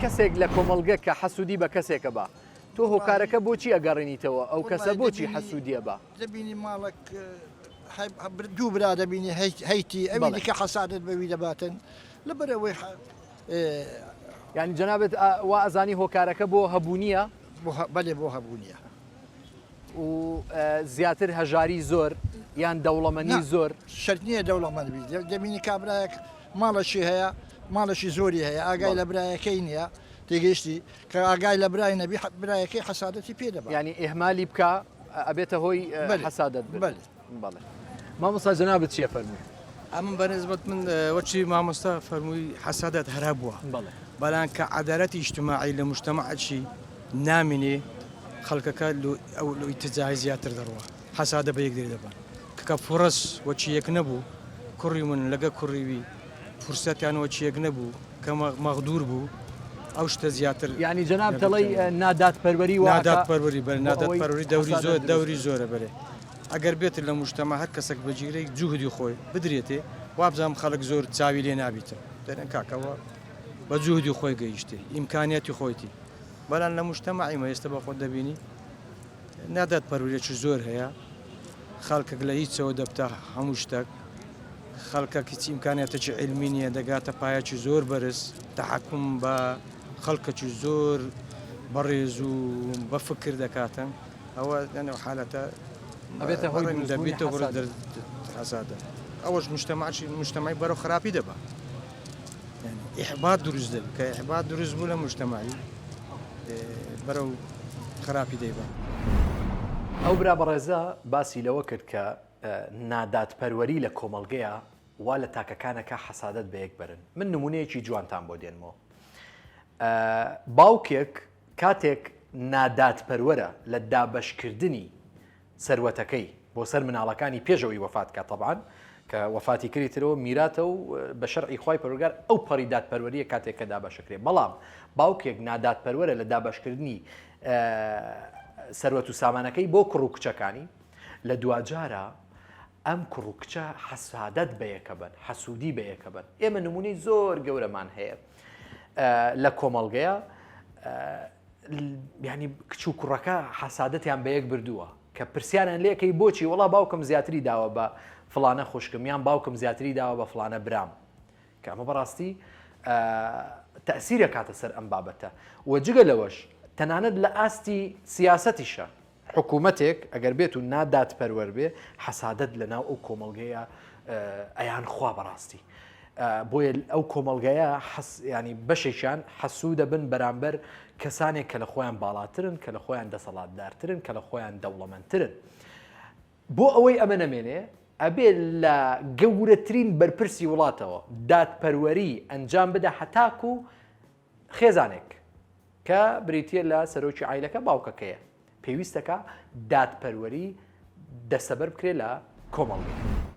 کەسێک لە کۆمەڵگە کە حەسوودی بە کەسێکە بە تۆ هۆکارەکە بۆچی ئەگەڕێنیتەوە ئەو کەسە بۆچی حەسوودیە بە دەبینی ماڵک دوو برا دەبینی هەیتی ئەوی دیکە حەسادت بەوی دەباتن لەبەرەوەی ینی جەنابێت وا ئەزانی هۆکارەکە بۆ هەبوونیە بەلێ بۆ هەبوونیە و زیاتر هەژاری زۆر یان دەوڵەمەنی زۆر شەرت نییە دەوڵەمەندبی دەبینی کابراایەک ماڵەشی هەیە ماڵەشی زۆری هەیە ئاگای لە برایەکەی نییە تێگەیشتی کە ئاگای لە برای نەبی برایەکەی حەسادەتی پێدەبێت ینی ئێهمالی بکە ئەبێتە هۆی حەسادت بڵێ بەڵێ مامۆستا جەنابەت چییە فەرمووی ئەمن بەنسبەت من وەچی مامۆستا فەرمووی حەسادەت هەرا بووە بەڵام کە عەدالەتی ئیجتیماعی لە موجتەمەعێکی نامینێ خەڵکەکە ئەو ئیتجاهی زیاتر دەڕوە حەسادە بە یەک دەبن کە فڕەس وەچی یەک نەبوو کوڕی من لەگە کوڕیوی فرسەتیان وەچی یەک نەبوو کە مەغدور بوو ئەو شتە زیاتر ینی جەناب دەڵێی ناداتپەروەری ناداتپەروەری بەر ناداتپەروەری دەوری زۆرە بەرێ ئەگەر بێتر لە موجتەمە هەر کەسێک بەجیرەی جوهدی خۆی بدرێتێ وابزانام خەڵک زۆر چاوی لێ نابیتە دەرێن کاکەوە بە جوهدی خۆی گەیشتێ ئیمکانیەتی خۆیتی بەڵام لە موجتەمەعی ئێستا بە خۆت دەبینی ناداتپەروەریەکی زۆر هەیە خەڵکێک لە هیچەوە دەبتە هەموو شتێک خەڵکە هیچ ئیمکانیەتێکی عیلمی نییە دەگاتە پایەکی زۆر بەرز تەحەکوم بە خەڵکێکی زۆر بەڕێز و بە فکر دەکاتن ئەوە لەنێو حالەتە ئەبێتە هۆی دەبێتەوە حەسادە ئەوەش موجتەمەعی بەرەو خراپی دەبا ئیحباط دروست دەبێت کە ئیحباط دروست بوو لە موجتەمەعی بەرەو خراپی دەیبا ئەو برا بەڕێزە باسی لەوە کرد کە ناداتپەروەری لە کۆمەڵگەیە وا لە تاکەکانەکە حەسادەت بە یەک بەرن من نمونەیەکی جوانتان بۆ دێنمەوە باوکێک کاتێک ناداتپەروەرە لە دابەشکردنی سەروەتەکەی بۆ سەر مناڵەکانی پێشەوەی وەفات کات طبعاً کە وەفاتی کردیترەوە میراتە و بە شەرعی خوای پەروەردگار ئەو پەڕی دادپەروەریە کاتێک کە دابەشەکرێت بەڵام باوکێک ناداتپەروەرە لە دابەشکردنی سەروەت و سامانەکەی بۆ کوڕ و کچەکانی لە دوجارە ئەم کوڕ و کچە حەسادەت بە یەکە بن حەسوودی بە یەکە بن ئێمە نمونەی زۆر گەورەمان هەیە لە کۆمەڵگەیە ینی کچ و کوڕەکە حەسادەتیان بە یەک بردووە کە پرسیانیان لێکەی بۆچی وەڵا باوکم زیاتری داوە بە فلانە خوشکم یان باوکم زیاتری داوە بە فلانە برام کە ئەمە بەڕاستی تەئسیرە کاتە سەر ئەم بابەتە وەجگە لەوەش تەنانەت لە ئاستی سیاسەتیشە حکوومەتێک ئەگەر بێت و ناداتپەروەر بێ حەسادەت لەناو ئەو کۆمەڵگەیە ئەیان خوا بەڕاستی بۆیە ئەو کۆمەڵگەیە ینی بەشێکیان حەسوو دەبن بەرامبەر کەسانێک کە لە خۆیان باڵاترن کە لە خۆیان دەسەڵاتدارترن کە لە خۆیان دەوڵەمەندترن بۆ ئەوەی ئەمە نەمێنێ ئەبێ لە گەورەترین بەرپرسی وڵاتەوە دادپەروەری ئەنجام بدە هەتاکو و خێزانێک کە بریتە لە سەرۆکی عایلەکە باوکەکەیە پێویستەکە دادپەروەری دەسەبەر بکرێت لە کۆمەڵگەی